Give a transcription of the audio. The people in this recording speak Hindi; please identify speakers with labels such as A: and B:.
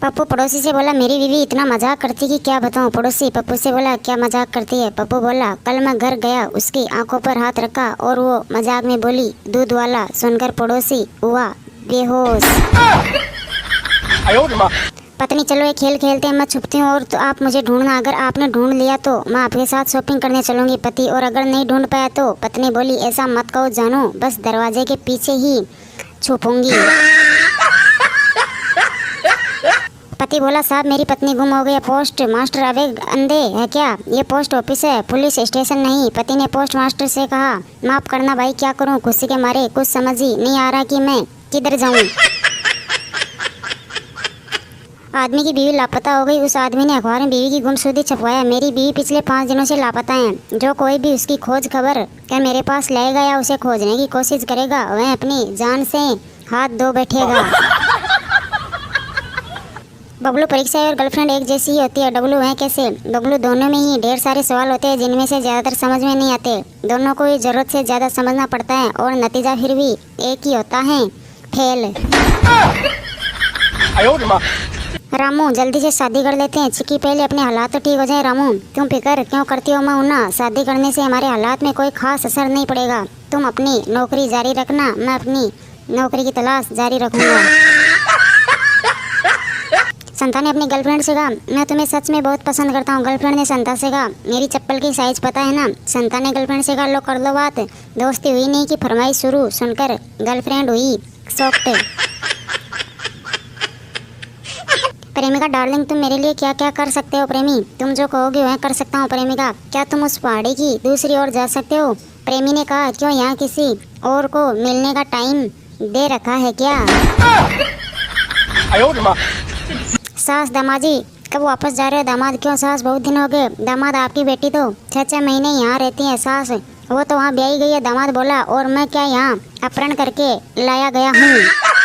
A: पप्पू पड़ोसी से बोला, मेरी बीवी इतना मजाक करती कि क्या बताऊं। पड़ोसी पप्पू से बोला, क्या मजाक करती है। पप्पू बोला, कल मैं घर गया, उसकी आंखों पर हाथ रखा और वो मजाक में बोली दूध वाला। सुनकर पड़ोसी हुआ बेहोश। पत्नी, चलो एक खेल खेलते हैं, मैं छुपती हूँ और तो आप मुझे ढूंढना। अगर आपने ढूंढ लिया तो मैं आपके साथ शॉपिंग करने चलूंगी। पति, और अगर नहीं ढूंढ पाया तो। पत्नी बोली, ऐसा मत कहो जानू, बस दरवाजे के पीछे ही छुपूंगी। पति बोला, साहब मेरी पत्नी गुम हो गई है। पोस्ट मास्टर अबे अंधे है क्या, ये पोस्ट ऑफिस है, पुलिस स्टेशन नहीं। पति ने पोस्ट मास्टर से कहा, माफ करना भाई, क्या करूं, खुशी के मारे कुछ समझ ही नहीं आ रहा कि मैं किधर जाऊं। आदमी की बीवी लापता हो गई। उस आदमी ने अखबार में बीवी की गुमशुदगी छपवाया। मेरी बीवी पिछले 5 दिनों से लापता है। जो कोई भी उसकी खोज खबर क्या मेरे पास लाएगा या उसे खोजने की कोशिश करेगा, वह अपनी जान से हाथ धो बैठेगा। बबलू, परीक्षा और गर्लफ्रेंड एक जैसी ही होती है। डब्लू, है कैसे। बबलू, दोनों में ही ढेर सारे सवाल होते हैं जिनमें से ज़्यादातर समझ में नहीं आते। दोनों को ही ज़रूरत से ज़्यादा समझना पड़ता है और नतीजा फिर भी एक ही होता है, फेल। रामू, जल्दी से शादी कर लेते हैं। चिक्की, पहले अपने हालात तो ठीक हो जाए। रामू, तुम फिक्र क्यों करती हो मऊना, शादी करने से हमारे हालात में कोई खास असर नहीं पड़ेगा। तुम अपनी नौकरी जारी रखना, मैं अपनी नौकरी की तलाश जारी रखूँगा। संता ने अपनी गर्लफ्रेंड से कहा, मैं तुम्हें सच में बहुत पसंद करता हूँ। गर्लफ्रेंड ने संता से कहा, मेरी चप्पल की साइज पता है ना। संता ने गर्लफ्रेंड से कहा, लो कर लो बात। दोस्ती हुई नहीं कि फरमाइश शुरू। सुनकर गर्लफ्रेंड हुई शॉक्ड। प्रेमिका, डार्लिंग तुम मेरे लिए क्या क्या कर सकते हो। प्रेमी, तुम जो कहोगे वह कर सकता हूँ। प्रेमिका, क्या तुम उस पहाड़ी की दूसरी ओर जा सकते हो। प्रेमी ने कहा, क्यों, यहाँ किसी और को मिलने का टाइम दे रखा है क्या। सास, दामाजी कब वापस जा रहे हो। दामाद, क्यों सास, बहुत दिन हो गए। दामाद, आपकी बेटी तो 6-6 महीने यहाँ रहती है। सास, वो तो वहाँ ब्याही गई है। दामाद बोला, और मैं क्या यहाँ अपहरण करके लाया गया हूँ।